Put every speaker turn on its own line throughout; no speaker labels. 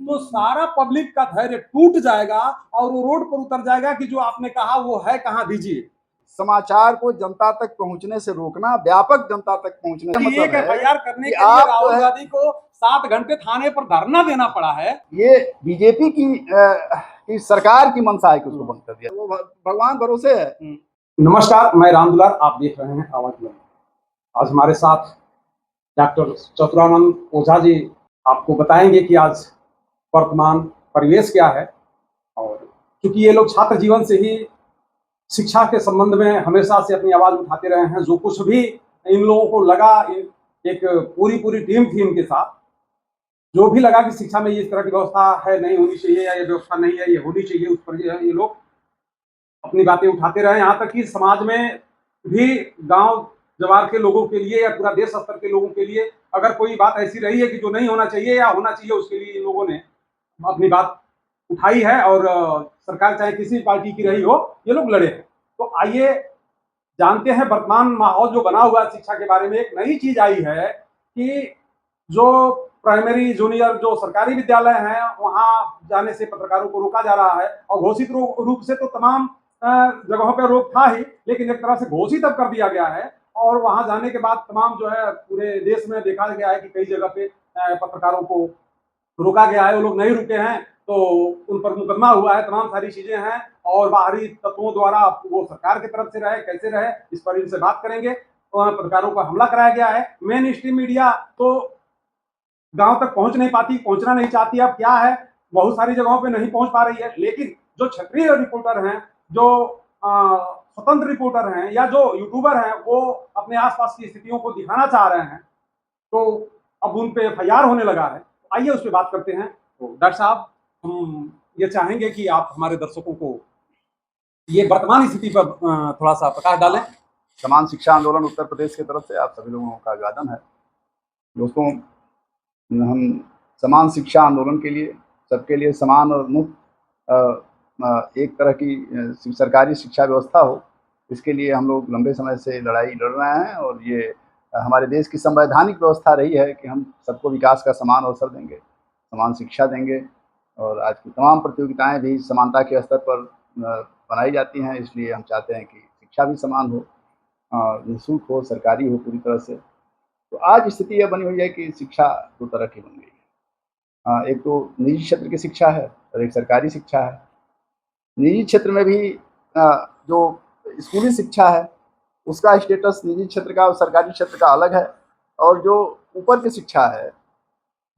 तो सारा पब्लिक का धैर्य टूट जाएगा और वो रोड पर उतर जाएगा कि जो आपने कहा वो है कहाँ, दीजिए।
समाचार को जनता तक पहुंचने से रोकना, व्यापक जनता तक पहुंचने का मतलब
एक एफआईआर करने
कि
के लिए
आप
राहुल गांधी को 7 घंटे थाने पर धरना देना पड़ा है।
ये बीजेपी की सरकार की मंशा है कि उसको बंद कर दिया। वो भगवान भरोसे है।
नमस्कार, मैं रामदुलार, आप देख रहे हैं आवाज में। आज हमारे साथ डॉक्टर चतुरानंद ओझा जी आपको बताएंगे कि आज वर्तमान परिवेश क्या है। और क्योंकि ये लोग छात्र जीवन से ही शिक्षा के संबंध में हमेशा से अपनी आवाज उठाते रहे हैं, जो कुछ भी इन लोगों को लगा, एक पूरी टीम थी इनके साथ, जो भी लगा कि शिक्षा में इस तरह की व्यवस्था है, नहीं होनी चाहिए, या ये व्यवस्था नहीं है, ये होनी चाहिए, उस पर ये लोग अपनी बातें उठाते रहे। यहाँ तक कि समाज में भी गांव जवार के लोगों के लिए या पूरा देश स्तर के लोगों के लिए अगर कोई बात ऐसी रही है कि जो नहीं होना चाहिए या होना चाहिए, उसके लिए इन लोगों ने अपनी बात उठाई है। और सरकार चाहे किसी पार्टी की रही हो, ये लोग लड़े हैं। तो आइए जानते हैं वर्तमान माहौल जो बना हुआ है शिक्षा के बारे में। एक नई चीज आई है कि जो प्राइमरी जूनियर जो सरकारी विद्यालय हैं वहां जाने से पत्रकारों को रोका जा रहा है। और घोषित रूप से तो तमाम जगहों पर रोक था ही, लेकिन एक तरह से घोषित अब कर दिया गया है। और वहां जाने के बाद तमाम जो है पूरे देश में देखा गया है कि कई जगह पे पत्रकारों को रोका गया है। वो लोग नहीं रुके हैं तो उन पर मुकदमा हुआ है, तमाम सारी चीजें हैं। और बाहरी तत्वों द्वारा, वो सरकार की तरफ से रहे कैसे रहे, इस पर इनसे बात करेंगे। पत्रकारों पर हमला कराया गया है। मेन स्ट्रीम मीडिया तो गांव तक पहुंच नहीं पाती, पहुंचना नहीं चाहती। अब क्या है, बहुत सारी जगहों पे नहीं पहुंच पा रही है। लेकिन जो क्षेत्रीय रिपोर्टर हैं, जो स्वतंत्र रिपोर्टर हैं, या जो यूट्यूबर हैं, वो अपने आसपास की स्थितियों को दिखाना चाह रहे हैं, तो अब उन पे एफआईआर होने लगा है। आइए उस पर बात करते हैं। तो डॉक्टर साहब, हम ये चाहेंगे कि आप हमारे दर्शकों को ये वर्तमान स्थिति पर थोड़ा सा प्रकाश डालें।
समान शिक्षा आंदोलन उत्तर प्रदेश की तरफ से आप सभी लोगों का अभिवादन है। दोस्तों, हम समान शिक्षा आंदोलन के लिए, सबके लिए समान और मुफ्त एक तरह की सरकारी शिक्षा व्यवस्था हो, इसके लिए हम लोग लंबे समय से लड़ाई लड़ रहे हैं। और ये हमारे देश की संवैधानिक व्यवस्था रही है कि हम सबको विकास का समान अवसर देंगे, समान शिक्षा देंगे। और आज की तमाम प्रतियोगिताएं भी समानता के स्तर पर बनाई जाती हैं। इसलिए हम चाहते हैं कि शिक्षा भी समान हो, निःशुल्क हो, सरकारी हो पूरी तरह से। तो आज स्थिति यह बनी हुई है कि शिक्षा दो तरह की बन गई है। एक तो निजी क्षेत्र की शिक्षा है और एक सरकारी शिक्षा है। निजी क्षेत्र में भी जो स्कूली शिक्षा है उसका स्टेटस निजी क्षेत्र का और सरकारी क्षेत्र का अलग है। और जो ऊपर की शिक्षा है,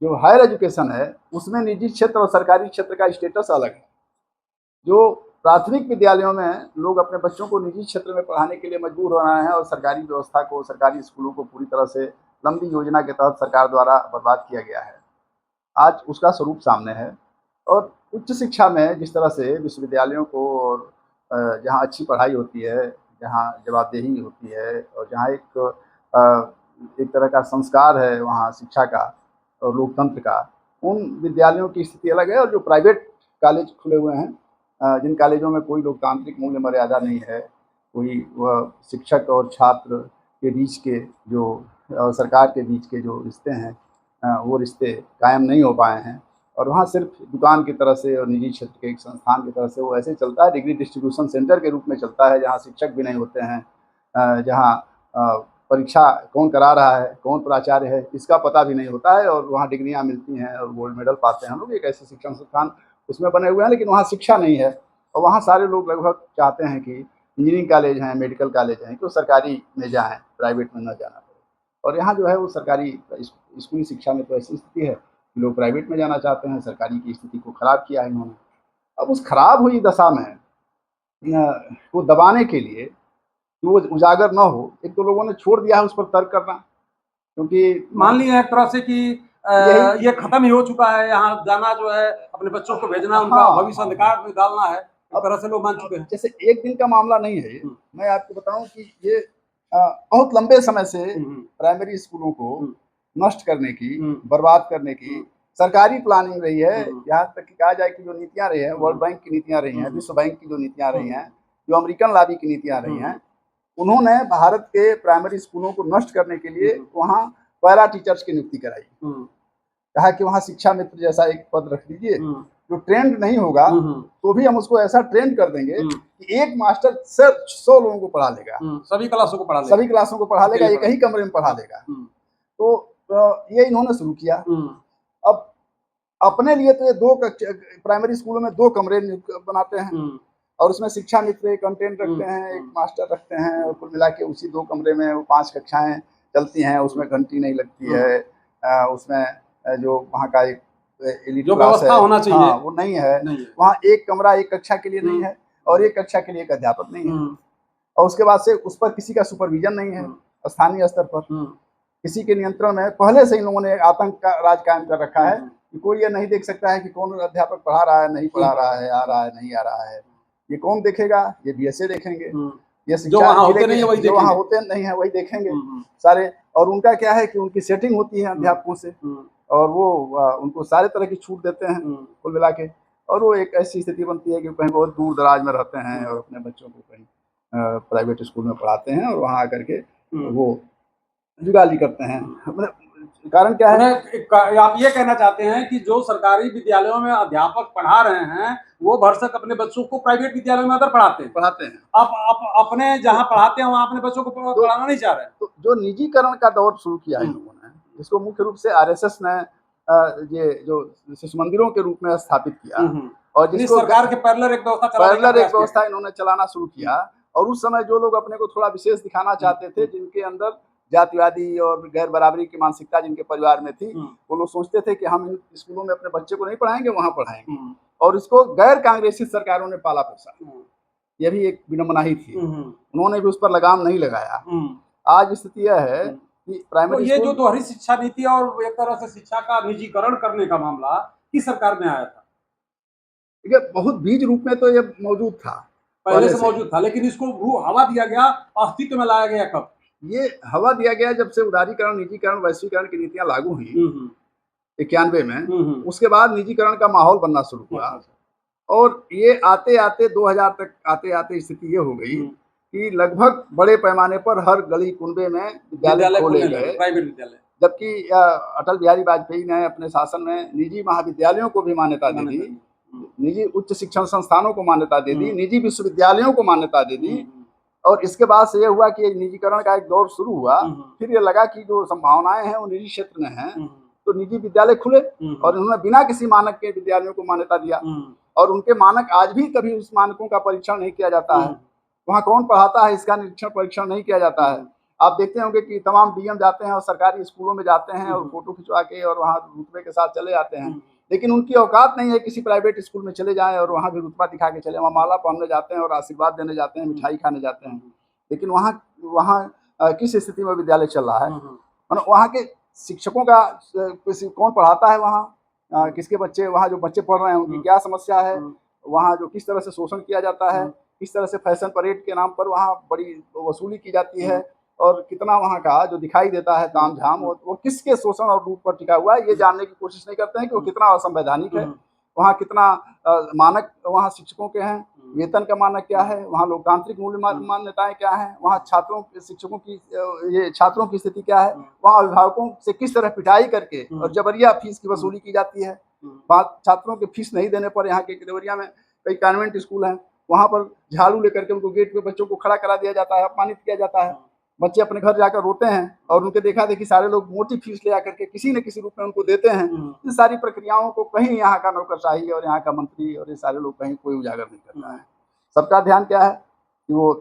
जो हायर एजुकेशन है, उसमें निजी क्षेत्र और सरकारी क्षेत्र का स्टेटस अलग है। जो प्राथमिक विद्यालयों में लोग अपने बच्चों को निजी क्षेत्र में पढ़ाने के लिए मजबूर हो रहे हैं और सरकारी व्यवस्था को, सरकारी स्कूलों को पूरी तरह से लंबी योजना के तहत सरकार द्वारा बर्बाद किया गया है, आज उसका स्वरूप सामने है। और उच्च शिक्षा में जिस तरह से विश्वविद्यालयों को, और जहाँ अच्छी पढ़ाई होती है, जहाँ जवाबदेही होती है, और जहाँ एक तरह का संस्कार है वहाँ शिक्षा का और लोकतंत्र का, उन विद्यालयों की स्थिति अलग है। और जो प्राइवेट कॉलेज खुले हुए हैं, जिन कॉलेजों में कोई लोकतांत्रिक मूल्य मर्यादा नहीं है, कोई वह शिक्षक और छात्र के बीच के जो और सरकार के बीच के जो रिश्ते हैं, वो रिश्ते कायम नहीं हो पाए हैं। और वहाँ सिर्फ दुकान की तरह से और निजी क्षेत्र के एक संस्थान की तरह से वो ऐसे चलता है, डिग्री डिस्ट्रीब्यूशन सेंटर के रूप में चलता है, जहाँ शिक्षक भी नहीं होते हैं, जहाँ परीक्षा कौन करा रहा है, कौन प्राचार्य है, इसका पता भी नहीं होता है। और वहाँ डिग्रियाँ मिलती हैं और गोल्ड मेडल पाते हैं हम लोग। एक ऐसे शिक्षण संस्थान उसमें बने हुए हैं, लेकिन वहाँ शिक्षा नहीं है। और वहाँ सारे लोग लगभग चाहते हैं कि इंजीनियरिंग कॉलेज हैं, मेडिकल कॉलेज हैं, तो सरकारी में जाएँ, प्राइवेट में न जाना पड़े। और यहाँ जो है वो सरकारी स्कूली शिक्षा में तो ऐसी स्थिति है, लोग प्राइवेट में जाना चाहते हैं। सरकारी की स्थिति को ख़राब किया है इन्होंने। अब उस खराब हुई दशा में को दबाने के लिए कि वो उजागर न हो, एक तो लोगों ने छोड़ दिया है उस पर तर्क करना, क्योंकि
मान लिया एक तरह से कि ये खत्म ही हो चुका है। यहाँ जाना जो है, अपने बच्चों को भेजना, उनका भविष्य अंधकार में डालना है, इस तरह से लोग मान चुके हैं।
जैसे एक दिन का मामला नहीं है ये। मैं आपको बताऊं कि ये बहुत लंबे समय से प्राइमरी स्कूलों को नष्ट करने की, बर्बाद करने की सरकारी प्लानिंग रही है। यहाँ तक कि कहा जाए कि जो नीतियाँ रही हैं, वर्ल्ड बैंक की नीतियाँ रही हैं, विश्व बैंक की जो नीतियाँ रही हैं, जो अमेरिकन लॉबी की नीतियाँ रही हैं, उन्होंने भारत के प्राइमरी स्कूलों को नष्ट करने के लिए वहाँ पैरा टीचर्स की नियुक्ति कराई। कहा कि वहाँ शिक्षा मित्र जैसा एक पद रख दीजिए, जो ट्रेंड नहीं होगा तो भी हम उसको ऐसा ट्रेंड कर देंगे कि एक मास्टर सिर्फ 100 लोगों को पढ़ा लेगा,
सभी क्लासों को पढ़ा लेगा,
एक ही कमरे में पढ़ा लेगा। तो ये इन्होंने शुरू किया। अब अपने लिए तो ये प्राइमरी स्कूलों में 2 कमरे बनाते हैं और उसमें शिक्षा मित्र एक कंटेंट रखते हैं, एक मास्टर रखते हैं, और कुल मिला के उसी 2 कमरे में वो 5 कक्षाएं चलती हैं। उसमें घंटी नहीं लगती है, उसमें जो वहाँ का एक एलिट
जो
क्लास
व्यवस्था होना चाहिए,
हाँ, वो नहीं है। वहाँ एक कमरा एक कक्षा के लिए नहीं है और एक कक्षा के लिए एक अध्यापक नहीं है, और उसके बाद से उस पर किसी का सुपरविजन नहीं है। स्थानीय स्तर पर किसी के नियंत्रण में पहले से इन लोगों ने आतंक का राज कायम कर रखा है कि कोई ये नहीं देख सकता है कि कौन अध्यापक पढ़ा रहा है, नहीं पढ़ा रहा है, आ रहा है, नहीं आ रहा है। ये कौन देखेगा? ये बीएसए देखेंगे, ये
जो वहाँ होते नहीं
है वही देखेंगे सारे। और उनका क्या है कि उनकी सेटिंग होती है अध्यापकों से, और वो उनको सारे तरह की छूट देते हैं कुल मिला के। और वो एक ऐसी स्थिति बनती है कि कहीं बहुत दूर दराज में रहते हैं और अपने बच्चों को कहीं प्राइवेट स्कूल में पढ़ाते हैं और वहाँ आकर के वो जुगाली करते हैं। मतलब कारण क्या है?
आप ये कहना चाहते हैं कि जो सरकारी विद्यालयों में अध्यापक पढ़ा रहे हैं वो भरसक अपने बच्चों को प्राइवेट विद्यालयों में अगर पढ़ाते हैं। आप अपने जहाँ पढ़ाते हैं वहाँ अपने बच्चों को पढ़ाना नहीं चाह रहे हैं।
तो जो निजीकरण का दौर शुरू किया इन लोगों ने, जिसको मुख्य रूप से आरएसएस ने ये जो शिशु मंदिरों के रूप में स्थापित किया, और जिसको
सरकार के पैरेलल एक
व्यवस्था इन्होंने चलाना शुरू किया। और उस समय जो लोग अपने को थोड़ा विशेष दिखाना चाहते थे, जिनके अंदर जातिवादी और गैर बराबरी की मानसिकता जिनके परिवार में थी, वो लोग सोचते थे कि हम इन स्कूलों में अपने बच्चे को नहीं पढ़ाएंगे, वहां पढ़ाएंगे। और इसको गैर कांग्रेसी सरकारों ने पाला पोसा। यह भी एक विडंबना ही थी, उन्होंने भी उस पर लगाम नहीं लगाया। आज स्थिति यह है कि प्राइमरी
ये जो दोहरी शिक्षा नीति और एक तरह से शिक्षा का निजीकरण करने का मामला किस सरकार में आया था?
देखिए, बहुत बीज रूप में तो ये मौजूद था,
पहले से मौजूद था, लेकिन इसको हवा दिया गया, अस्तित्व में लाया गया कब?
ये हवा दिया गया जब से उदारीकरण, निजीकरण, वैश्वीकरण की नीतियां लागू हुई 91 में। उसके बाद निजीकरण का माहौल बनना शुरू हुआ, और ये आते आते 2000 तक आते आते स्थिति ये हो गई कि लगभग बड़े पैमाने पर हर गली कुंबे में विद्यालय खोले गए,
प्राइवेट विद्यालय।
जबकि अटल बिहारी वाजपेयी ने अपने शासन में निजी महाविद्यालयों को भी मान्यता दे दी, निजी उच्च शिक्षण संस्थानों को मान्यता दे दी, निजी विश्वविद्यालयों को मान्यता दे दी। और इसके बाद से ये हुआ कि निजीकरण का एक दौर शुरू हुआ। फिर ये लगा कि जो संभावनाएं हैं वो निजी क्षेत्र में हैं, तो निजी विद्यालय खुले, और उन्होंने बिना किसी मानक के विद्यालयों को मान्यता दिया। और उनके मानक आज भी कभी उस मानकों का परीक्षण नहीं किया जाता है, वहाँ कौन पढ़ाता है इसका निरीक्षण परीक्षण नहीं किया जाता है। आप देखते होंगे कि तमाम डीएम जाते हैं और सरकारी स्कूलों में जाते हैं और फोटो खिंचवा के और वहाँ रुतबे के साथ चले जाते हैं, लेकिन उनकी औकात नहीं है किसी प्राइवेट स्कूल में चले जाएं और वहाँ भी रुतबा दिखा के चले, वहाँ माला पहनने जाते हैं और आशीर्वाद देने जाते हैं, मिठाई खाने जाते हैं। लेकिन वहाँ किस स्थिति में विद्यालय चल रहा है, वहाँ के शिक्षकों का कौन पढ़ाता है, वहाँ किसके बच्चे, वहाँ जो बच्चे पढ़ रहे हैं उनकी क्या समस्या है, वहाँ जो किस तरह से शोषण किया जाता है, किस तरह से फैशन परेड के नाम पर वहाँ बड़ी वसूली की जाती है, और कितना वहाँ का जो दिखाई देता है तामझाम वो किसके शोषण और लूट पर टिका हुआ है, ये जानने की कोशिश नहीं करते हैं कि वो कितना असंवैधानिक है, वहाँ कितना मानक वहाँ शिक्षकों के हैं, वेतन का मानक क्या है, वहाँ लोकतांत्रिक मूल्य मान्यताएं क्या है, वहाँ शिक्षकों की ये छात्रों की स्थिति क्या है, वहाँ अभिभावकों से किस तरह पिटाई करके और जबरिया फीस की वसूली की जाती है। छात्रों के फीस नहीं देने पर यहाँ के देवरिया में कई कॉन्वेंट स्कूल हैं, वहाँ पर झाड़ू लेकर के उनको गेट पे बच्चों को खड़ा करा दिया जाता है, अपमानित किया जाता है। बच्चे अपने घर जाकर रोते हैं और उनके देखा देखी सारे लोग मोटी फीस ले आकर के किसी न किसी रूप में उनको देते हैं। इन सारी प्रक्रियाओं को कहीं यहाँ का नौकरशाही और यहाँ का मंत्री और ये सारे लोग कहीं कोई उजागर नहीं करता है। सबका ध्यान क्या है कि वो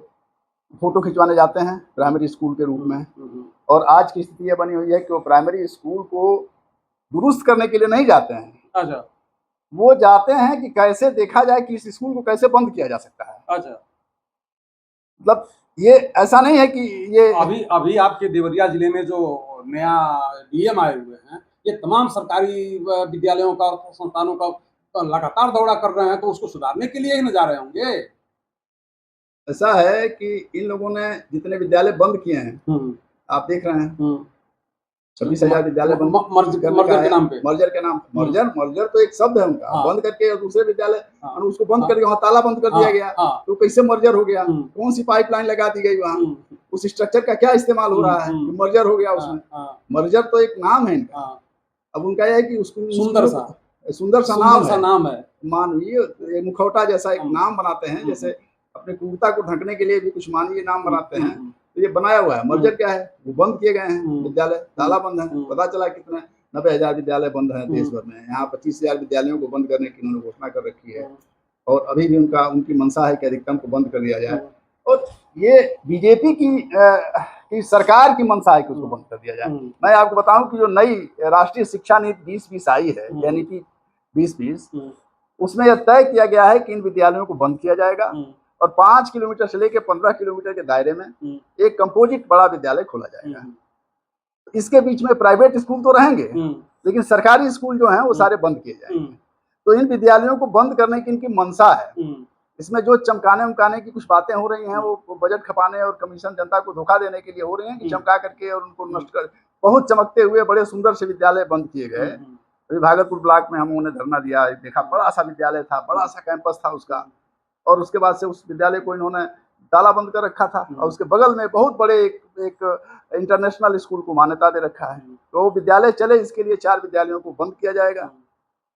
फोटो खिंचवाने जाते हैं प्राइमरी स्कूल के रूप में, और आज की स्थिति यह बनी हुई है कि वो प्राइमरी स्कूल को दुरुस्त करने के लिए नहीं जाते हैं।
अच्छा,
वो जाते हैं कि कैसे देखा जाए कि इस स्कूल को कैसे बंद किया जा सकता है।
अच्छा,
मतलब ये ऐसा नहीं है कि ये
अभी आपके देवरिया जिले में जो नया डीएम आए हुए हैं, ये तमाम सरकारी विद्यालयों का, संस्थानों का लगातार दौरा कर रहे हैं, तो उसको सुधारने के लिए ही न जा रहे होंगे।
ऐसा है कि इन लोगों ने जितने विद्यालय बंद किए हैं आप देख रहे हैं, 26,000 विद्यालय
मर्जर के नाम पे।
मर्जर तो एक शब्द है उनका, बंद करके दूसरे विद्यालय उसको बंद करके वहाँ ताला बंद कर दिया गया। तो कैसे मर्जर हो गया, कौन सी पाइपलाइन लगा दी गई वहाँ, उस स्ट्रक्चर का क्या इस्तेमाल हो रहा है, मर्जर हो गया उसमें। मर्जर तो एक नाम है इनका, अब उनका यह है कि उसको
सुंदर सा
नाम है, मानवीय मुखौटा जैसा एक नाम बनाते हैं, जैसे अपने क्रूरता को ढकने के लिए भी कुछ मानवीय नाम बनाते हैं। तो ये बनाया हुआ है। मर्जर क्या है, वो बंद किए गए हैं विद्यालय, ताला बंद है। पता चला कितने 90,000 विद्यालय बंद हैं देश भर में। यहाँ 25,000 विद्यालयों को बंद करने की उन्होंने घोषणा कर रखी है, और अभी भी उनकी मंशा है कि अधिकतम को बंद कर दिया जाए। और ये बीजेपी की सरकार की मंशा है कि उसको बंद कर दिया जाए। मैं आपको बताऊं कि जो नई राष्ट्रीय शिक्षा नीति 2020 आई है, यानी कि 2020, उसमें यह तय किया गया है कि इन विद्यालयों को बंद किया जाएगा, और 5 किलोमीटर से लेकर 15 किलोमीटर के दायरे में एक कंपोजिट बड़ा विद्यालय खोला जाएगा। इसके बीच में प्राइवेट स्कूल तो रहेंगे, लेकिन सरकारी स्कूल जो हैं वो सारे बंद किए जाएंगे। तो इन विद्यालयों को बंद करने की इनकी मंशा है। इसमें जो चमकाने उमकाने की कुछ बातें हो रही हैं, वो बजट खपाने और कमीशन जनता को धोखा देने के लिए हो रही हैं, कि चमका करके और उनको नष्ट कर। बहुत चमकते हुए बड़े सुंदर से विद्यालय बंद किए गए। अभी भागलपुर ब्लॉक में हम उन्होंने धरना दिया, देखा बड़ा सा विद्यालय था, बड़ा सा कैंपस था उसका, और उसके बाद से उस विद्यालय को इन्होंने ताला बंद कर रखा था, और उसके बगल में बहुत बड़े एक इंटरनेशनल स्कूल को मान्यता दे रखा है। तो वो विद्यालय चले, इसके लिए 4 विद्यालयों को बंद किया जाएगा।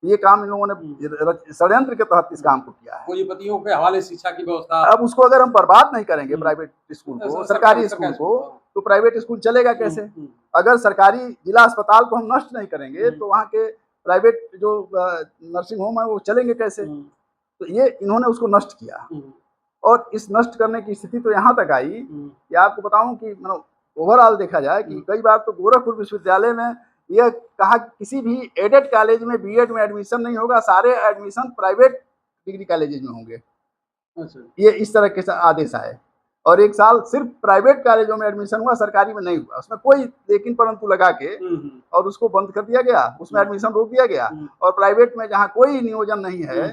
ये काम इन लोगों ने षड्यंत्र के तहत इस काम को किया है।
पूंजीपतियों के हवाले शिक्षा की व्यवस्था।
अब उसको अगर हम बर्बाद नहीं करेंगे प्राइवेट स्कूल को, सरकारी स्कूल को, तो प्राइवेट स्कूल चलेगा कैसे? अगर सरकारी जिला अस्पताल को हम नष्ट नहीं करेंगे, तो वहाँ के प्राइवेट जो नर्सिंग होम है वो चलेंगे कैसे? तो ये इन्होंने उसको नष्ट किया, और इस नष्ट करने की स्थिति तो यहाँ तक आई कि आपको बताऊं कि ओवरऑल देखा जाए कि कई बार तो गोरखपुर विश्वविद्यालय में यह कहा किसी भी एडेड कॉलेज में बीएड में एडमिशन नहीं होगा, सारे एडमिशन प्राइवेट डिग्री कॉलेजेज में होंगे। अच्छा। ये इस तरह के आदेश आए, और एक साल सिर्फ प्राइवेट कॉलेजों में एडमिशन हुआ, सरकारी में नहीं हुआ। उसमें कोई लेकिन परंतु लगा के और उसको बंद कर दिया गया, उसमें एडमिशन रोक दिया गया। और प्राइवेट में जहाँ कोई नियोजन नहीं है,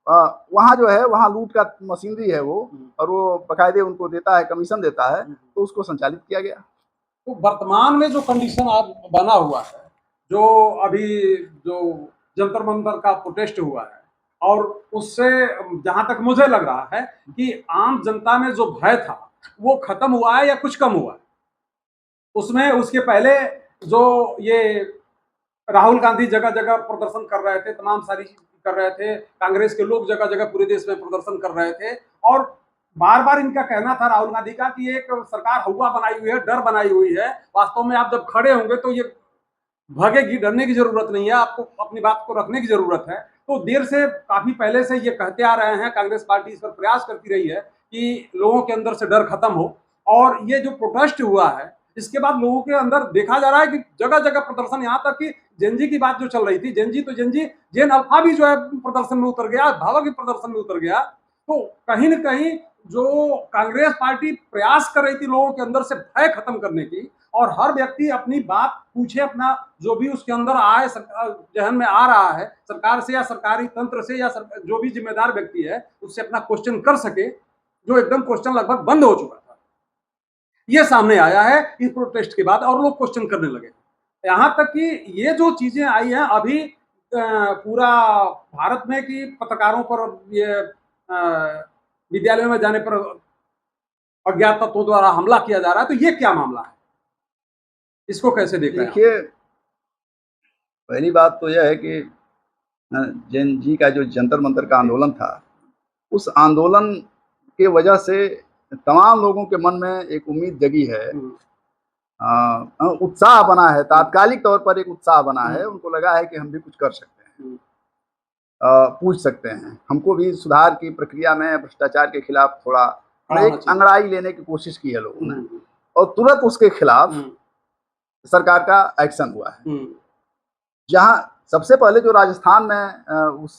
वहाँ जो है, वहाँ लूट का मशीनरी है वो, और वो बकायदे उनको देता है, कमीशन देता है, तो उसको संचालित किया गया।
तो वर्तमान में जो कंडीशन आप बना हुआ है, जो अभी जो जंतर मंतर का प्रोटेस्ट हुआ है, और उससे जहां तक मुझे लग रहा है कि आम जनता में जो भय था वो खत्म हुआ है या कुछ कम हुआ है। उसमें उसके पहले जो ये राहुल गांधी जगह जगह प्रदर्शन कर रहे थे, तमाम सारी कर रहे थे, कांग्रेस के लोग जगह जगह पूरे देश में प्रदर्शन कर रहे थे, और बार बार इनका कहना था राहुल गांधी का कि एक सरकार हवा बनाई हुई है, डर बनाई हुई है। वास्तव में आप जब खड़े होंगे तो ये भागेगी, डरने की जरूरत नहीं है, आपको अपनी बात को रखने की जरूरत है। तो देर से, काफी पहले से ये कहते आ रहे हैं, कांग्रेस पार्टी इस पर प्रयास करती रही है कि लोगों के अंदर से डर खत्म हो। और ये जो प्रोटेस्ट हुआ है, इसके बाद लोगों के अंदर देखा जा रहा है कि जगह जगह प्रदर्शन, यहाँ तक कि जेनजी की बात जो चल रही थी, जेन अल्फा भी जो है प्रदर्शन में उतर गया, भावा भी प्रदर्शन में उतर गया। तो कहीं न कहीं जो कांग्रेस पार्टी प्रयास कर रही थी लोगों के अंदर से भय खत्म करने की, और हर व्यक्ति अपनी बात पूछे, अपना जो भी उसके अंदर आए, जहन में आ रहा है, सरकार से या सरकारी तंत्र से या जो भी जिम्मेदार व्यक्ति है उससे अपना क्वेश्चन कर सके, जो एकदम क्वेश्चन लगभग बंद हो चुका था, ये सामने आया है इस प्रोटेस्ट के बाद, और लोग क्वेश्चन करने लगे। यहाँ तक कि ये जो चीजें आई हैं अभी पूरा भारत में कि पत्रकारों पर, ये विद्यालयों में जाने पर अज्ञात तत्वों द्वारा हमला किया जा रहा है, तो ये क्या मामला है, इसको कैसे देख रहे हैं?
देखिए, पहली बात तो यह है कि जैन जी का जो जंतर मंतर का आंदोलन था, उस आंदोलन के वजह से तमाम लोगों के मन में एक उम्मीद जगी है, उत्साह बना है, तात्कालिक तौर पर एक उत्साह बना है। उनको लगा है कि हम भी कुछ कर सकते हैं, पूछ सकते हैं, हमको भी सुधार की प्रक्रिया में भ्रष्टाचार के खिलाफ थोड़ा एक अंगड़ाई लेने की कोशिश की है लोगों ने, और तुरंत उसके खिलाफ सरकार का एक्शन हुआ है। जहां सबसे पहले जो राजस्थान में उस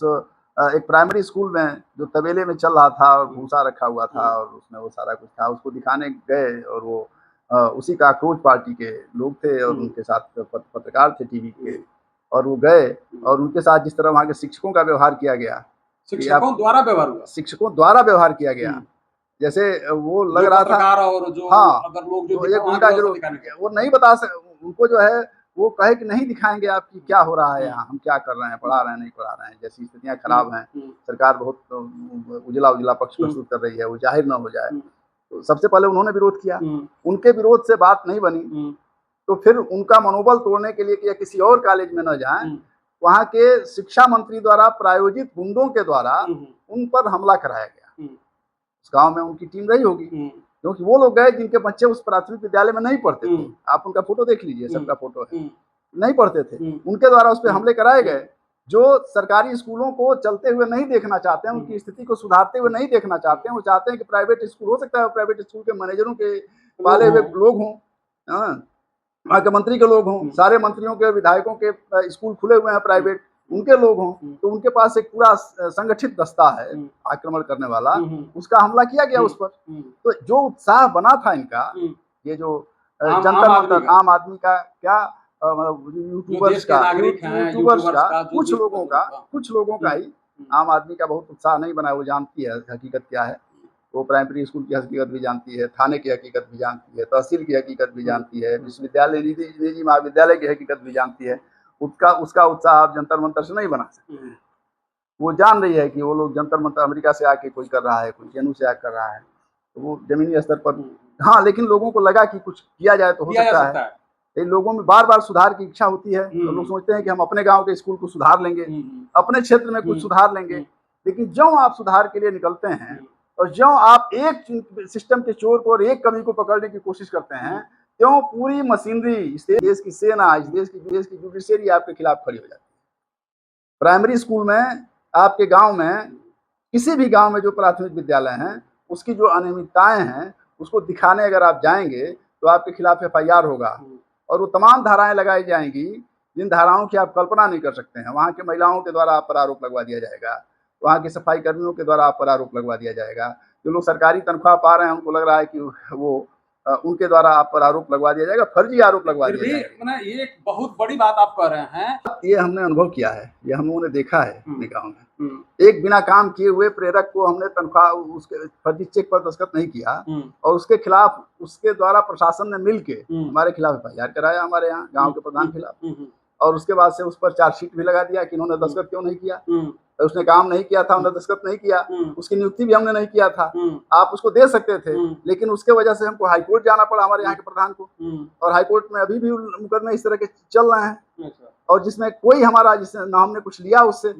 एक प्राइमरी स्कूल में जो तबेले में चल रहा था और भूसा रखा हुआ था और उसमें वो सारा कुछ था, उसको दिखाने गए, और वो उसी का आक्रोश पार्टी के लोग थे और उनके साथ पत्रकार थे टीवी के, और वो गए और उनके साथ जिस तरह वहाँ के शिक्षकों का व्यवहार किया गया,
शिक्षकों
द्वारा व्यवहार किया गया, जैसे वो लग रहा था,
और जो अगर लोग जो
ये गुंडा गिरोह, वो नहीं बता उनको जो है वो कहे कि नहीं दिखाएंगे आपकी क्या हो रहा है यहाँ, हम क्या कर रहे हैं, पढ़ा रहे हैं नहीं पढ़ा रहे हैं, जैसी स्थितियाँ खराब हैं, सरकार बहुत उजला पक्ष प्रस्तुत कर रही है, वो जाहिर न हो जाए। तो सबसे पहले उन्होंने विरोध किया, उनके विरोध से बात नहीं बनी, तो फिर उनका मनोबल तोड़ने के लिए कि या किसी और कॉलेज में न जाएं, वहाँ के शिक्षा मंत्री द्वारा प्रायोजित गुंडों के द्वारा उन पर हमला कराया गया। उस गांव में उनकी टीम रही होगी, क्योंकि वो लोग गए जिनके बच्चे उस प्राथमिक विद्यालय में नहीं पढ़ते थे। आप उनका फोटो देख लीजिए, सबका फोटो है, नहीं पढ़ते थे, उनके द्वारा उस पर हमले कराए गए। जो सरकारी स्कूलों को चलते हुए नहीं देखना चाहते हैं, उनकी स्थिति को सुधारते हुए नहीं देखना चाहते हैं, वो चाहते हैं कि प्राइवेट स्कूल, हो सकता है प्राइवेट स्कूल के मैनेजरों के पाले हुए लोग हों, वहाँ के मंत्री के लोग हों, सारे मंत्रियों के विधायकों के स्कूल खुले हुए हैं प्राइवेट, उनके लोग हों, तो उनके पास एक पूरा संगठित दस्ता है आक्रमण करने वाला, उसका हमला किया गया उस पर। तो जो उत्साह बना था इनका, ये जो जंतर मंतर आम आदमी का, क्या मतलब यूट्यूबर्स का कुछ लोगों का ही, आम आदमी का बहुत उत्साह नहीं बना। वो जानती है हकीकत क्या है, वो प्राइमरी स्कूल की हकीकत भी जानती है, थाने की हकीकत भी जानती है, तहसील की हकीकत भी जानती है, विश्वविद्यालय निजी महाविद्यालय की हकीकत भी जानती है। उसका उत्साह आप जंतर मंतर से नहीं बना सकते। वो जान रही है कि वो लोग जंतर मंतर अमेरिका से आके कोई कर रहा है, कोई जेनू से आके कर रहा है, तो वो जमीनी स्तर पर, हाँ, लेकिन लोगों को लगा कि कुछ किया जाए तो हो सकता है। इन लोगों में बार बार सुधार की इच्छा होती है, तो लोग सोचते हैं कि हम अपने गांव के स्कूल को सुधार लेंगे, अपने क्षेत्र में कुछ सुधार लेंगे। लेकिन जो आप सुधार के लिए निकलते हैं और जो आप एक सिस्टम के चोर को और एक कमी को पकड़ने की कोशिश करते हैं, क्यों पूरी मशीनरी, इस देश की सेना, इस देश की जुडिशरी आपके खिलाफ खड़ी हो जाती है। प्राइमरी स्कूल में, आपके गांव में, किसी भी गांव में जो प्राथमिक विद्यालय हैं, उसकी जो अनियमितताएं हैं, उसको दिखाने अगर आप जाएंगे तो आपके खिलाफ FIR होगा, और वो तमाम धाराएं लगाई जाएंगी जिन धाराओं की आप कल्पना नहीं कर सकते हैं। वहाँ के महिलाओं के द्वारा आप पर आरोप लगवा दिया जाएगा, वहाँ के सफाई कर्मियों के द्वारा आप पर आरोप लगवा दिया जाएगा। जो लोग सरकारी तनख्वाह पा रहे हैं, उनको लग रहा है कि वो उनके द्वारा आप पर आरोप लगवा दिया जाएगा, फर्जी आरोप लगवा दिया जाएगा।
ये एक बहुत बड़ी बात आप कह रहे हैं,
ये हमने अनुभव किया है, ये हम लोगों ने देखा है अपने गाँव में। एक बिना काम किए हुए प्रेरक को हमने तनख्वाह, उसके फर्जी चेक पर दस्तखत नहीं किया, और उसके खिलाफ, उसके द्वारा प्रशासन ने मिल के हमारे खिलाफ FIR कराया, हमारे यहाँ गाँव के प्रधान खिलाफ, और उसके बाद से उस पर चार्जशीट भी लगा दिया कि इन्होंने दस्तखत क्यों नहीं किया, उसने काम नहीं किया था, उन्होंने दस्तखत नहीं किया, उसकी नियुक्ति भी हमने नहीं किया था। आप उसको दे सकते थे, लेकिन उसके वजह से हमको हाईकोर्ट जाना पड़ा, हमारे यहाँ के प्रधान को, और हाईकोर्ट में अभी भी मुकदमे इस तरह के चल रहे हैं, और जिसमें कोई हमारा, जिसने ना हमने कुछ लिया उससे,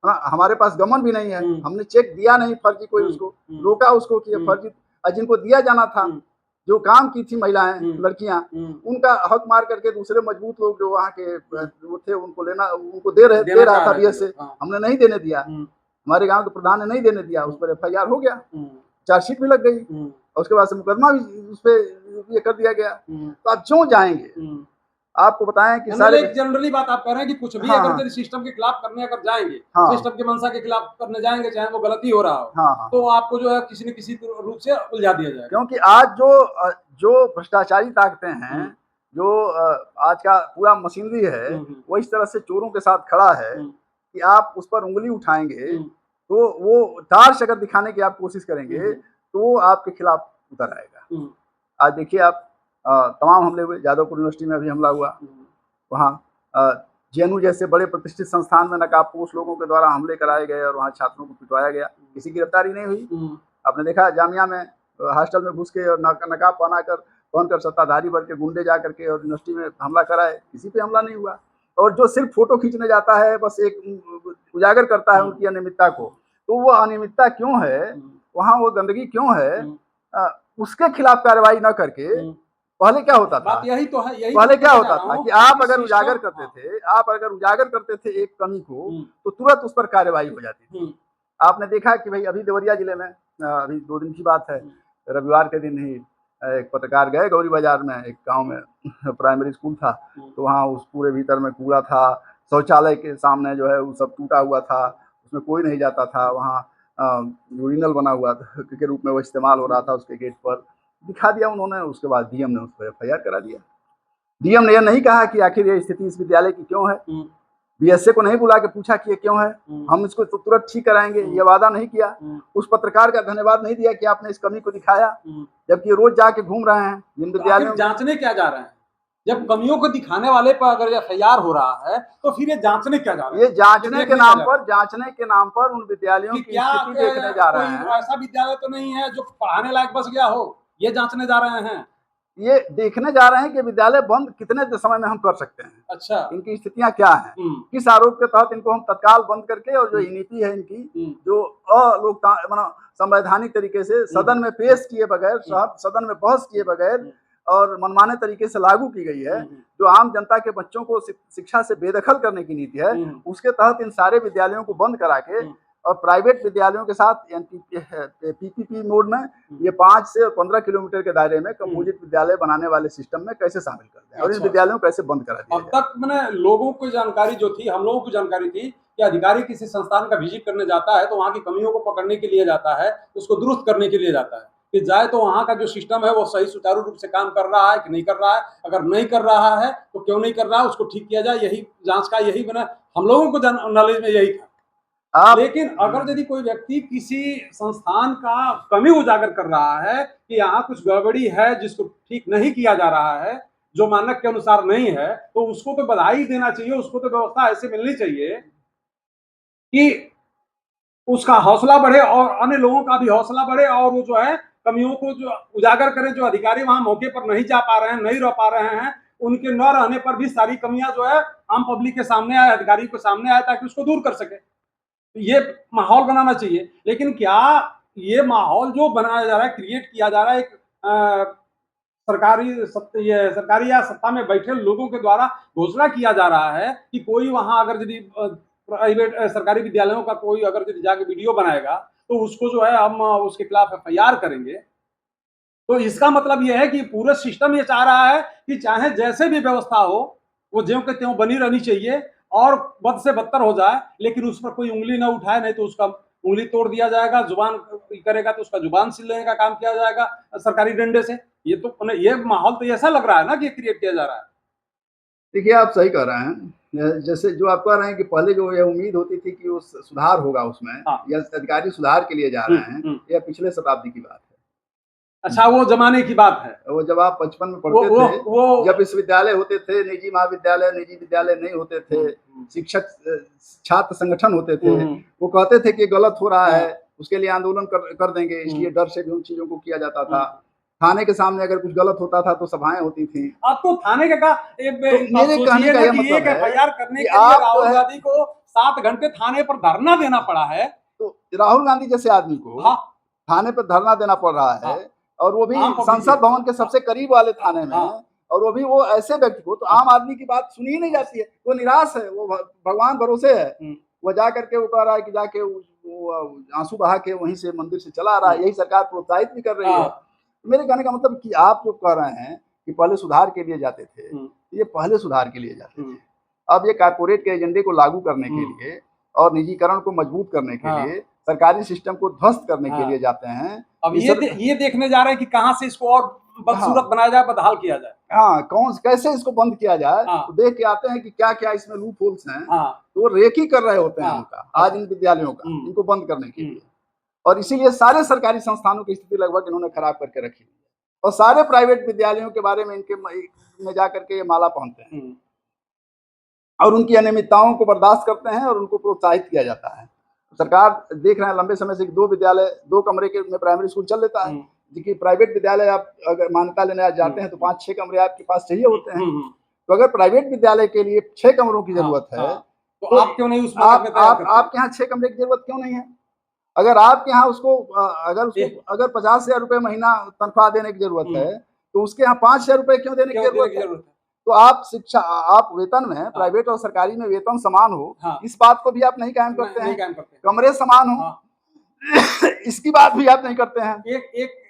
हमारे पास गमन भी नहीं है, हमने चेक दिया नहीं फर्जी, कोई उसको रोका उसको कि फर्जी, जिनको दिया जाना था, जो काम की थी महिलाएं, लड़कियां, उनका हक मार करके दूसरे मजबूत लोग जो वहाँ के वो थे, उनको उनको दे रहा था BS से, हमने नहीं देने दिया, हमारे गांव के प्रधान ने नहीं देने दिया, उस पर FIR हो गया, चार्जशीट भी लग गई, और उसके बाद से मुकदमा भी उस पर ये कर दिया गया। तो आप क्यों जाएंगे? आपको बताएं कि सारे
जनरली बात आप कह रहे हैं कि कुछ भी अगर सिस्टम के खिलाफ करने अगर जाएंगे, सिस्टम के मंशा के खिलाफ करने जाएंगे, चाहे वो गलती हो रहा हो, तो आपको जो है किसी न किसी रूप से उलझा दिया जाएगा।
क्योंकि आज जो भ्रष्टाचारी ताकतें हैं, जो आज का पूरा मशीनरी है, वो इस तरह से चोरों के साथ खड़ा है कि आप उस पर उंगली उठाएंगे तो वो दार्श अगर दिखाने की आप कोशिश करेंगे तो वो आपके खिलाफ उतर आएगा। आज देखिए आप, तमाम हमले हुए, जादवपुर यूनिवर्सिटी में अभी हमला हुआ, वहाँ JNU जैसे बड़े प्रतिष्ठित संस्थान में नकाबपोश लोगों के द्वारा हमले कराए गए और वहाँ छात्रों को पिटवाया गया, किसी की गिरफ्तारी नहीं हुई। आपने देखा जामिया में हॉस्टल में घुस के और नकाब पहनकर सत्ताधारी वर्ग के गुंडे जा करके और यूनिवर्सिटी में हमला कराए, किसी पे हमला नहीं हुआ। और जो सिर्फ फोटो खींचने जाता है, बस एक उजागर करता है उनकी अनियमितता को, तो वो अनियमितता क्यों है, वहाँ वो गंदगी क्यों है, उसके खिलाफ कार्रवाई न करके पहले क्या होता था,
यही तो है,
पहले क्या होता था कि आप अगर उजागर करते थे एक कमी को, तो तुरंत उस पर कार्रवाई हो जाती थी। आपने देखा कि भाई अभी देवरिया जिले में, अभी 2 दिन की बात है, रविवार के दिन ही एक पत्रकार गए गौरी बाजार में, एक गांव में प्राइमरी स्कूल था, तो वहाँ उस पूरे भीतर में कूड़ा था, शौचालय के सामने जो है वो सब टूटा हुआ था, उसमें कोई नहीं जाता था, वहाँ यूरिनल बना हुआ के रूप में वो इस्तेमाल हो रहा था, उसके गेट पर दिखा दिया उन्होंने। उसके बाद DM ने उस पर FIR करा दिया। DM ने यह नहीं कहा कि आखिर ये स्थिति इस विद्यालय की क्यों है, BSA को नहीं बुला के पूछा कि ये क्यों है, हम इसको तो तुरंत ठीक कराएंगे, ये वादा नहीं किया। उस पत्रकार का धन्यवाद नहीं दिया कि आपने इस कमी को दिखाया, जबकि रोज जाके घूम रहे हैं जिन विद्यालयों में।
जांचने क्या जा रहे हैं? जब कमियों को दिखाने वाले पर अगर FIR हो रहा है, तो फिर ये जांचने क्या जा रहा है?
ये जांचने के नाम पर उन विद्यालयों की स्थिति देखने जा रहे हैं।
ऐसा विद्यालय तो नहीं है जो पढ़ाने लायक बच गया हो, ये जांचने जा रहे हैं।
ये देखने जा रहे हैं कि विद्यालय बंद कितने समय में हम कर सकते हैं,
अच्छा।
इनकी स्थितियां क्या हैं, किस आरोप के तहत इनको हम तत्काल बंद करके, और जो नीति है इनकी जो मतलब संवैधानिक तरीके से सदन में पेश किए बगैर, सदन में बहस किए बगैर और मनमाने तरीके से लागू की गई है, जो आम जनता के बच्चों को शिक्षा से बेदखल करने की नीति है, उसके तहत इन सारे विद्यालयों को बंद करा के और प्राइवेट विद्यालयों के साथ पीपीपी मोड में ये 5 से 15 किलोमीटर के दायरे में कंपोजिट विद्यालय बनाने वाले सिस्टम में कैसे शामिल कर दें और इन विद्यालयों को कैसे बंद करा दिया
अब तक मैंने लोगों को जानकारी जो थी, हम लोगों को जानकारी थी कि अधिकारी किसी संस्थान का विजिट करने जाता है तो वहाँ की कमियों को पकड़ने के लिए जाता है, उसको दुरुस्त करने के लिए जाता है कि जाए तो वहाँ का जो सिस्टम है वो सही सुचारू रूप से काम कर रहा है कि नहीं कर रहा है, अगर नहीं कर रहा है तो क्यों नहीं कर रहा है, उसको ठीक किया जाए। यही जांच का यही बना, हम लोगों को नॉलेज में यही था। लेकिन अगर यदि कोई व्यक्ति किसी संस्थान का कमी उजागर कर रहा है कि यहाँ कुछ गड़बड़ी है जिसको ठीक नहीं किया जा रहा है, जो मानक के अनुसार नहीं है, तो उसको तो बधाई देना चाहिए, उसको तो व्यवस्था ऐसे मिलनी चाहिए कि उसका हौसला बढ़े और अन्य लोगों का भी हौसला बढ़े और वो जो है कमियों को जो उजागर करें। जो अधिकारी वहां मौके पर नहीं जा पा रहे हैं, नहीं रह पा रहे हैं, उनके न रहने पर भी सारी कमियां जो है आम पब्लिक के सामने आए, अधिकारी के सामने आए, ताकि उसको दूर कर सके। ये माहौल बनाना चाहिए। लेकिन क्या ये माहौल जो बनाया जा रहा है, क्रिएट किया जा रहा है, एक सरकारी या सत्ता में बैठे लोगों के द्वारा घोषणा किया जा रहा है कि कोई वहां अगर यदि प्राइवेट सरकारी विद्यालयों का कोई अगर यदि जाके वीडियो बनाएगा तो उसको जो है हम उसके खिलाफ एफआईआर करेंगे। तो इसका मतलब यह है कि पूरा सिस्टम ये चाह रहा है कि चाहे जैसे भी व्यवस्था हो वो ज्यों के त्यों बनी रहनी चाहिए और बद से बदतर हो जाए, लेकिन उस पर कोई उंगली ना उठाए, नहीं तो उसका उंगली तोड़ दिया जाएगा, जुबान करेगा तो उसका जुबान छीन लेने का काम किया जाएगा सरकारी डंडे से। ये माहौल तो ऐसा लग रहा है ना कि क्रिएट किया जा रहा है।
देखिए, आप सही कह रहे हैं। जैसे जो आप कह रहे हैं कि पहले जो ये उम्मीद होती थी कि उस सुधार होगा उसमें, या अधिकारी सुधार के लिए जा रहे हैं, यह पिछले शताब्दी की बात है।
अच्छा, वो जमाने की बात है।
वो जब आप बचपन में पढ़ते थे, जब विश्वविद्यालय होते थे, निजी महाविद्यालय, निजी विद्यालय नहीं होते थे, शिक्षक छात्र संगठन होते थे, वो कहते थे कि गलत हो रहा है, उसके लिए आंदोलन कर देंगे, इसलिए डर से भी उन चीजों को किया जाता था। थाने के सामने अगर कुछ गलत होता था तो सभाएं होती थी।
अब तो थाने का
मेरे कहने का यह मतलब है
एफआईआर करने के लिए राहुल गांधी को 7 घंटे थाने पर धरना देना पड़ा है।
तो राहुल गांधी जैसे आदमी को थाने पर धरना देना पड़ रहा है, और वो भी संसद भवन के सबसे करीब वाले थाने में, और वो भी वो ऐसे व्यक्ति को, तो आम आदमी की बात सुनी ही नहीं जाती है। वो निराश है, वो भगवान भरोसे है, वो जा करके वो कह रहा है कि जाके वो आंसू बहा के वहीं से मंदिर से चला आ रहा है। यही सरकार प्रोत्साहित भी कर रही है। मेरे कहने का मतलब कि आप जो कह रहे हैं कि पहले सुधार के लिए जाते थे, ये पहले सुधार के लिए जाते थे। अब ये कारपोरेट के एजेंडे को लागू करने के लिए और निजीकरण को मजबूत करने के लिए, सरकारी सिस्टम को ध्वस्त करने के लिए जाते हैं।
अब ये देखने जा रहे हैं कि कहां से इसको और बदसूरत बनाया जाए, बदहाल किया जाए।
कैसे इसको बंद किया जाए। तो देख के आते हैं कि क्या क्या इसमें लूप होल्स हैं। तो वो रेकी कर रहे होते हैं उनका, आज इन विद्यालयों का, इनको बंद करने के लिए। और इसीलिए सारे सरकारी संस्थानों की स्थिति लगभग इन्होंने खराब करके रखी है, और सारे प्राइवेट विद्यालयों के बारे में इनके में जा करके ये माला पहनते हैं और उनकी अनियमितताओं को बर्दाश्त करते हैं और उनको प्रोत्साहित किया जाता है। सरकार देख रहे हैं लंबे समय से 2 कमरे के में प्राइमरी स्कूल चल लेता है, जिनकी प्राइवेट विद्यालय आप अगर मान्यता लेने जाते हैं तो 5-6 कमरे आपके पास चाहिए होते हैं। तो अगर प्राइवेट विद्यालय के लिए 6 कमरों की जरूरत है,
तो आप क्यों नहीं उसमें
आपके यहाँ 6 कमरे की जरूरत क्यों नहीं है? अगर आपके यहाँ उसको अगर 50,000 रुपए महीना तनख्वाह देने की जरूरत है, तो उसके यहाँ 5,000 रुपए क्यों देने की जरूरत है? तो आप वेतन में, प्राइवेट और सरकारी में वेतन समान हो, इस बात को भी आप नहीं कायम करते हैं। कमरे समान हो, इसकी बात भी आप नहीं करते हैं।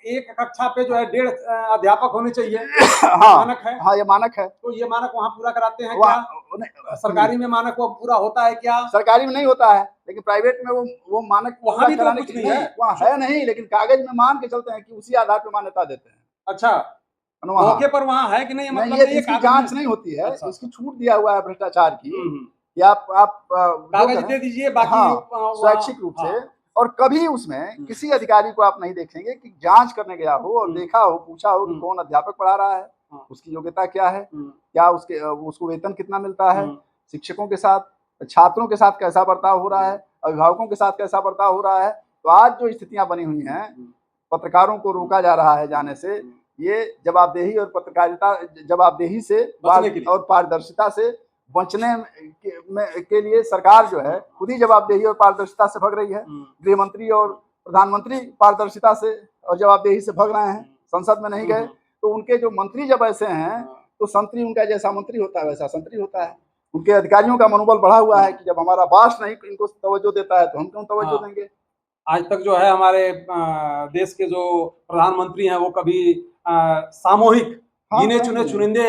एक कक्षा पे जो है 1.5 अध्यापक होने चाहिए। मानक है।
ये मानक है।
तो ये मानक वहाँ पूरा कराते हैं क्या? सरकारी में मानक वो पूरा होता है क्या?
सरकारी में नहीं होता है, लेकिन प्राइवेट में वो मानक
वहाँ भी तो कुछ नहीं है।
वहाँ है नहीं, लेकिन कागज में मान के चलते हैं कि उसी आधार पर मान्यता देते हैं।
अच्छा, मौके पर वहाँ है कि नहीं?
मतलब ये इसकी जांच नहीं होती है। इसकी छूट दिया हुआ है भ्रष्टाचार की, कि आप
कागज दे दीजिए, बाकी
स्वैच्छिक रूप से। और कभी उसमें किसी अधिकारी को आप नहीं देखेंगे कि जांच करने गया हो और देखा हो, पूछा हो कि कौन अध्यापक पढ़ा रहा है, उसकी योग्यता क्या है, क्या उसको वेतन कितना मिलता है, शिक्षकों के साथ, छात्रों के साथ कैसा बर्ताव हो रहा है, अभिभावकों के साथ कैसा बर्ताव हो रहा है। तो आज जो स्थितियां बनी हुई हैं, पत्रकारों को रोका जा रहा है जाने से, ये जवाबदेही और पत्रकारिता, जवाबदेही से और पारदर्शिता से बचने के लिए सरकार जो है खुद ही जवाबदेही और पारदर्शिता से भग रही है। गृह मंत्री और प्रधानमंत्री पारदर्शिता से और जवाबदेही से भग रहे हैं, संसद में नहीं गए। तो उनके जो मंत्री जब ऐसे हैं तो संतरी उनका जैसा मंत्री होता है वैसा संतरी होता है। उनके अधिकारियों का मनोबल बढ़ा हुआ है कि जब हमारा बास नहीं इनको तवज्जो देता है तो हम क्यों तवज्जो देंगे।
आज तक जो है हमारे देश के जो प्रधानमंत्री हैं वो कभी सामूहिक गिने चुने चुनिंदे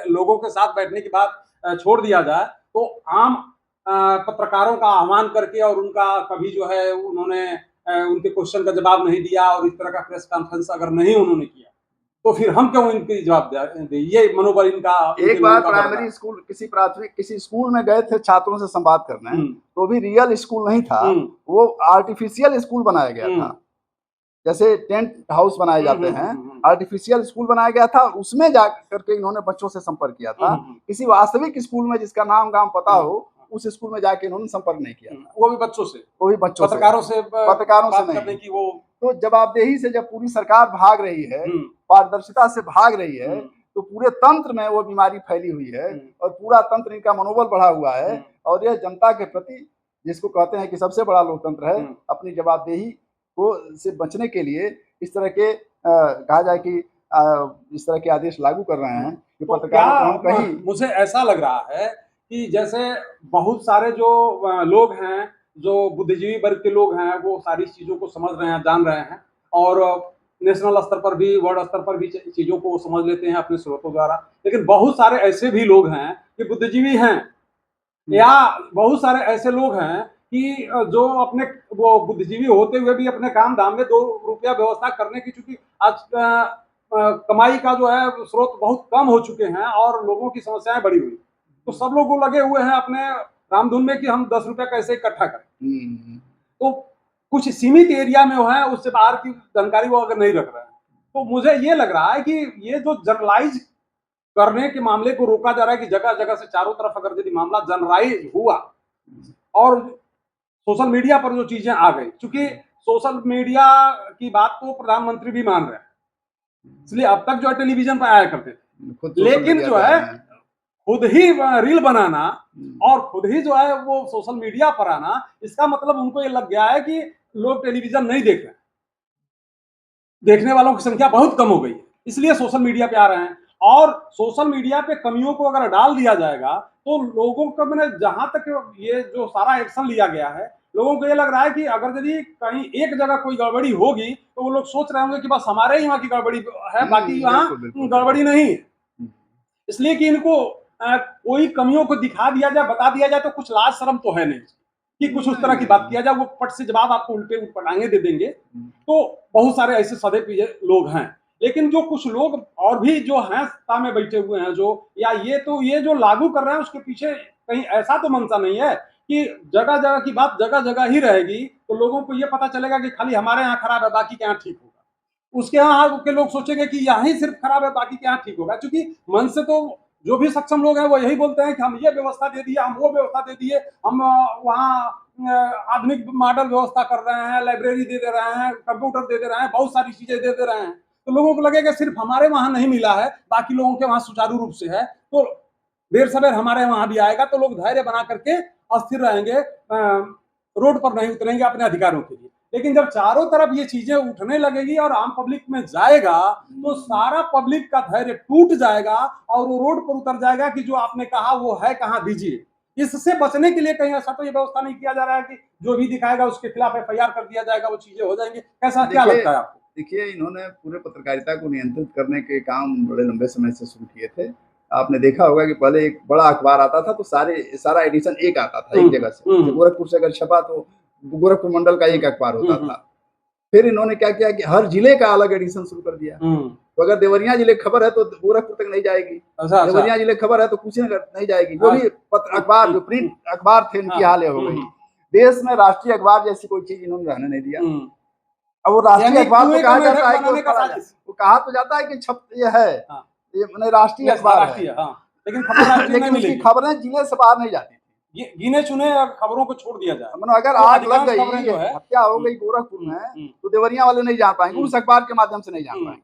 लोगों के साथ बैठने की बात छोड़ दिया जाए तो आम पत्रकारों का आह्वान करके और उनका कभी जो है उन्होंने उनके क्वेश्चन का जवाब नहीं दिया और इस तरह का प्रेस कॉन्फ्रेंस अगर नहीं उन्होंने किया तो फिर हम क्यों इनकी जवाब दे। ये मनोबल इनका।
एक बार प्राइमरी स्कूल किसी स्कूल में गए थे छात्रों से संवाद करने, तो भी रियल स्कूल नहीं था, वो आर्टिफिशियल स्कूल बनाया गया था। जैसे टेंट हाउस बनाए जाते हैं, आर्टिफिशियल स्कूल बनाया गया था। उसमें जा करके इन्होंने बच्चों से संपर्क किया था। किसी वास्तविक स्कूल में जिसका नाम गांव पता हो उस स्कूल में जाके इन्होंने संपर्क नहीं किया,
वो भी बच्चों से
पत्रकारों से नहीं
कि वो।
तो जवाबदेही से जब पूरी सरकार भाग रही है, पारदर्शिता से भाग रही है, तो पूरे तंत्र में वो बीमारी फैली हुई है और पूरा तंत्र इनका मनोबल बढ़ा हुआ है। और यह जनता के प्रति, जिसको कहते हैं कि सबसे बड़ा लोकतंत्र है, अपनी जवाबदेही को से बचने के लिए इस तरह के कहा जाए कि इस तरह के आदेश लागू कर रहे हैं कि पत्रकारों को हम कहीं।
मुझे ऐसा लग रहा है कि जैसे बहुत सारे जो लोग हैं, जो बुद्धिजीवी वर्ग के लोग हैं, वो सारी चीजों को समझ रहे हैं, जान रहे हैं और नेशनल स्तर पर भी, वर्ल्ड स्तर पर भी चीजों को समझ लेते हैं अपने स्रोतों द्वारा। लेकिन बहुत सारे ऐसे भी लोग हैं कि बुद्धिजीवी हैं, या बहुत सारे ऐसे लोग हैं कि जो अपने वो बुद्धिजीवी होते हुए भी अपने काम धाम में 2 रुपया व्यवस्था करने की, चूंकि आज कमाई का जो है स्रोत बहुत कम हो चुके हैं और लोगों की समस्याएं बढ़ी हुई, तो सब लोग लगे हुए हैं अपने रामधुन में कि हम 10 रुपया कैसे इकट्ठा करें। तो कुछ सीमित एरिया में है, उससे बाहर की जानकारी वो अगर नहीं रख रहे हैं, तो मुझे ये लग रहा है कि ये जो जनरलाइज करने के मामले को रोका जा रहा है कि जगह जगह से चारों तरफ अगर यदि मामला जनरलाइज हुआ और सोशल मीडिया पर जो चीजें आ गई, क्योंकि सोशल मीडिया की बात तो प्रधानमंत्री भी मान रहे हैं, इसलिए अब तक जो है टेलीविजन पर आया करते थे, लेकिन जो है खुद ही रील बनाना और खुद ही जो है वो सोशल मीडिया पर आना, इसका मतलब उनको ये लग गया है कि लोग टेलीविजन नहीं देख रहे हैं, देखने वालों की संख्या बहुत कम हो गई है, इसलिए सोशल मीडिया पे आ रहे हैं। और सोशल मीडिया पे कमियों को अगर डाल दिया जाएगा तो लोगों को, मैंने जहां तक ये जो सारा एक्शन लिया गया है, लोगों को ये लग रहा है कि अगर यदि कहीं एक जगह कोई गड़बड़ी होगी तो वो लोग सोच रहे होंगे कि बस हमारे ही वहां की गड़बड़ी है, बाकी यहाँ गड़बड़ी नहीं है। इसलिए कि इनको कोई कमियों को दिखा दिया जाए, बता दिया जाए, तो कुछ लाज शर्म तो है नहीं कि कुछ उस तरह की बात किया जाए, वो पट से जवाब आपको उल्टे उटपटांगे दे देंगे। तो बहुत सारे ऐसे सदे पीछे लोग हैं, लेकिन जो कुछ लोग और भी जो हैं सत्ता में बैठे हुए हैं, जो या ये जो लागू कर रहे हैं, उसके पीछे कहीं ऐसा तो मंशा नहीं है कि जगह जगह की बात जगह जगह ही रहेगी, तो लोगों को ये पता चलेगा कि खाली हमारे यहाँ खराब है, बाकी के यहाँ ठीक होगा। उसके यहाँ के लोग सोचेंगे कि यहाँ ही सिर्फ खराब है, बाकी के यहाँ ठीक होगा। क्योंकि मन से तो जो भी सक्षम लोग हैं वो यही बोलते हैं कि हम ये व्यवस्था दे दिए, हम वो व्यवस्था दे दिए, हम वहाँ आधुनिक मॉडल व्यवस्था कर रहे हैं, लाइब्रेरी दे रहे हैं, कंप्यूटर दे रहे हैं, बहुत सारी चीजें दे रहे हैं। तो लोगों को लगेगा सिर्फ हमारे वहां नहीं मिला है, बाकी लोगों के वहां सुचारू रूप से है, तो देर सवेर हमारे वहां भी आएगा। तो लोग धैर्य बना करके अस्थिर रहेंगे, रोड पर नहीं उतरेंगे अपने अधिकारों के लिए। लेकिन जब चारों तरफ ये चीजें उठने लगेगी और आम पब्लिक में जाएगा, तो सारा पब्लिक का धैर्य टूट जाएगा और वो रोड पर उतर जाएगा कि जो आपने कहा वो है कहाँ, दीजिए। इससे बचने के लिए कहीं ऐसा तो ये व्यवस्था नहीं किया जा रहा है कि जो भी दिखाएगा उसके खिलाफ FIR कर दिया जाएगा, वो चीजें हो जाएंगी। कैसा, क्या लगता है आपको?
देखिए, इन्होंने पूरे पत्रकारिता को नियंत्रित करने के काम बड़े लंबे समय से शुरू किए थे। आपने देखा होगा कि पहले एक बड़ा अखबार आता था तो सारा एडिशन एक आता था, एक जगह से। गोरखपुर से अगर छपा तो गोरखपुर मंडल का एक अखबार होता था। फिर इन्होंने क्या किया कि हर जिले का अलग एडिशन शुरू कर दिया। तो अगर देवरिया जिले खबर है तो गोरखपुर तक नहीं जाएगी, देवरिया जिले खबर है तो कुशीनगर नहीं जाएगी। जो भी अखबार, जो प्रिंट अखबार थे, उनकी हाल हो गई। देश में राष्ट्रीय अखबार जैसी कोई चीज इन्होंने रहने नहीं दिया। अब वो राष्ट्रीय अखबार को कहा जाता है, वो कहा तो जाता है कि छप ये है, ये मैंने राष्ट्रीय अखबार है, लेकिन उसकी खबरें जिले से बाहर नहीं जाती।
गिने चुने खबरों को छोड़ दिया जाए।
मतलब अगर आग लग गई, हत्या हो गई गोरखपुर में, तो देवरिया वाले नहीं जान पाएंगे, उस अखबार के माध्यम से नहीं जान पाएंगे।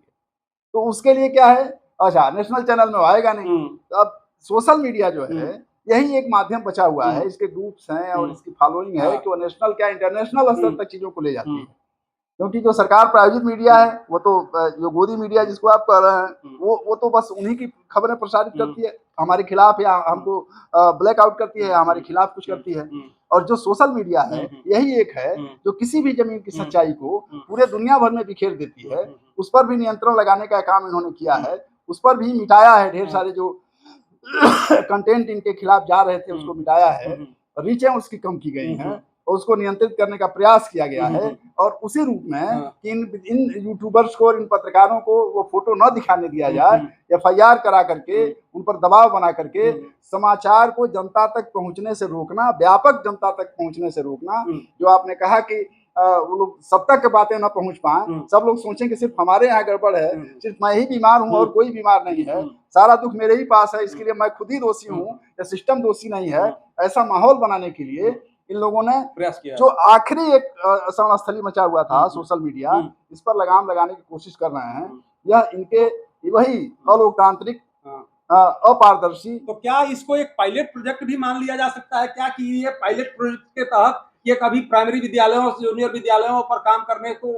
तो उसके लिए क्या है, अच्छा नेशनल चैनल में आएगा नहीं। तो अब सोशल मीडिया जो है यही एक माध्यम बचा हुआ है, इसके ग्रुप्स हैं और इसकी फॉलोइंग है कि वो नेशनल क्या इंटरनेशनल स्तर तक चीजों को ले जाती है। क्योंकि जो सरकार प्रायोजित मीडिया है वो तो जो गोदी मीडिया जिसको आप कह रहे हैं वो तो बस उन्हीं की खबरें प्रसारित करती है हमारे खिलाफ, या हमको ब्लैक आउट करती है, हमारे खिलाफ कुछ करती है। और जो सोशल मीडिया है यही एक है जो किसी भी जमीन की सच्चाई को पूरे दुनिया भर में बिखेर देती है। उस पर भी नियंत्रण लगाने का काम इन्होंने किया है, उस पर भी मिटाया है। ढेर सारे जो कंटेंट इनके खिलाफ जा रहे थे उसको मिटाया है, रीचें उसकी कम की गई हैं और उसको नियंत्रित करने का प्रयास किया गया है। और उसी रूप में कि इन यूट्यूबर्स को और इन पत्रकारों को वो फोटो न दिखाने दिया जाए, FIR करा करके उन पर दबाव बना करके समाचार को जनता तक पहुंचने से रोकना, व्यापक जनता तक पहुंचने से रोकना। जो आपने कहा कि वो लोग सब तक बातें ना पहुंच पाए, सब लोग सोचें कि सिर्फ हमारे यहाँ गड़बड़ है, सिर्फ मैं ही बीमार हूँ और कोई बीमार नहीं है, सारा दुख मेरे ही पास है, इसके लिए मैं खुद ही दोषी हूँ या सिस्टम दोषी नहीं है। ऐसा माहौल बनाने के लिए इन लोगों ने
प्रयास किया।
जो आखिरी एक रणस्थली मचा हुआ था सोशल मीडिया, इस पर लगाम लगाने की कोशिश कर रहे हैं। यह इनके वही अलोकतांत्रिक अपारदर्शी।
तो क्या इसको एक पायलट प्रोजेक्ट भी मान लिया जा सकता है क्या कि ये पायलट प्रोजेक्ट के तहत ये कभी प्राइमरी विद्यालयों और जूनियर विद्यालयों पर काम करने को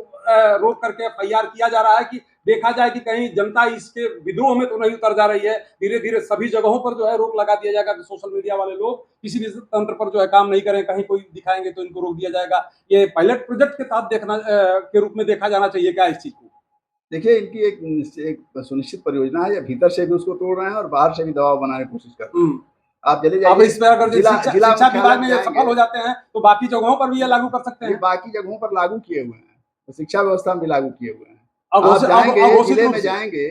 रोक करके FIR किया जा रहा है कि देखा जाए कि कहीं जनता इसके विद्रोह में तो नहीं उतर जा रही है। धीरे धीरे सभी जगहों पर जो है रोक लगा दिया जाएगा कि सोशल मीडिया वाले लोग किसी भी तंत्र पर जो है काम नहीं करें, कहीं कोई दिखाएंगे तो इनको रोक दिया जाएगा। ये पायलट प्रोजेक्ट के तहत देखना के रूप में देखा जाना चाहिए क्या इस चीज को?
देखिए इनकी एक सुनिश्चित परियोजना है, या भीतर से भी उसको तोड़ रहे हैं और बाहर से भी दबाव बनाने की कोशिश कर रहे हैं। आप चले जाइए,
इस पर अगर शिक्षा विभाग में सफल हो जाते हैं तो बाकी जगहों पर भी ये लागू कर सकते हैं।
बाकी जगहों पर लागू किए हुए हैं, तो शिक्षा व्यवस्था में भी लागू किए हुए हैं। आप जाएंगे जिले में जाएंगे,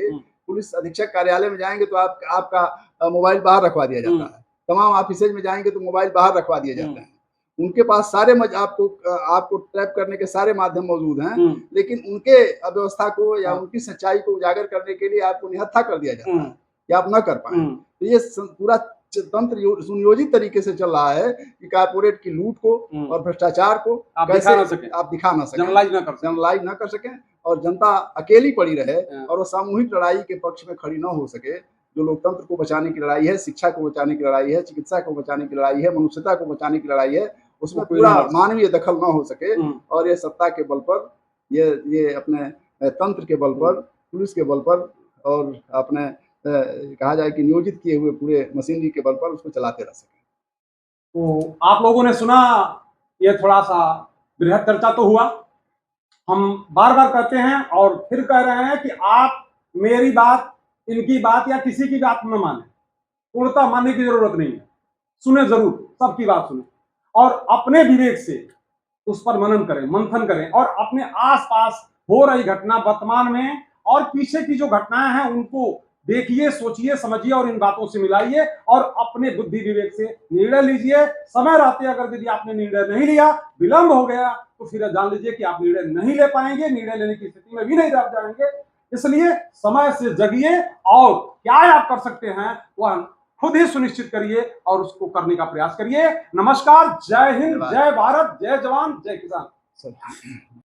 पुलिस अधीक्षक कार्यालय में जाएंगे तो आपका मोबाइल बाहर रखवा दिया जाता है। तमाम ऑफिसेज में जाएंगे तो मोबाइल बाहर रखवा दिए जाते हैं। उनके पास सारे आपको ट्रैप करने के सारे माध्यम मौजूद हैं, लेकिन उनके अव्यवस्था को या उनकी सच्चाई को उजागर करने के लिए आपको निहत्था कर दिया जाता है कि आप न कर पाए। तो ये पूरा तंत्र सुनियोजित तरीके से चल रहा है कि कारपोरेट की लूट को और भ्रष्टाचार को कैसे आप दिखा ना सकें, जनरलाइज ना कर सकें और जनता अकेली पड़ी रहे और वो सामूहिक लड़ाई के पक्ष में खड़ी ना हो सके। जो लोकतंत्र को बचाने की लड़ाई है, शिक्षा को बचाने की लड़ाई है, चिकित्सा को बचाने की लड़ाई है, मनुष्यता को बचाने की लड़ाई है, उसमें पूरा मानवीय दखल ना हो सके। और ये सत्ता के बल पर, ये अपने तंत्र के बल पर, पुलिस के बल पर और अपने कहा जाए कि नियोजित किए हुए पूरे मशीनरी के बल पर उसको चलाते रह सके।
तो आप लोगों ने सुना, ये थोड़ा सा बृहद चर्चा तो हुआ। हम बार बार कहते हैं और फिर कह रहे हैं कि आप मेरी बात, इनकी बात या किसी की बात न माने, पूर्णतः मानने की जरूरत नहीं है। सुने जरूर, सबकी बात सुने और अपने विवेक से उस पर मनन करें, मंथन करें और अपने आसपास हो रही घटना, वर्तमान में और पीछे की जो घटनाएं हैं उनको देखिए, सोचिए, समझिए और इन बातों से मिलाइए और अपने बुद्धि विवेक से निर्णय लीजिए। समय रहते अगर यदि आपने निर्णय नहीं लिया, विलंब हो गया, तो फिर जान लीजिए कि आप निर्णय नहीं ले पाएंगे, निर्णय लेने की स्थिति में भी नहीं रह जाएंगे। इसलिए समय से जगिए और क्या आप कर सकते हैं वह खुद ही सुनिश्चित करिए और उसको करने का प्रयास करिए। नमस्कार, जय हिंद, जय भारत, जय जवान, जय किसान।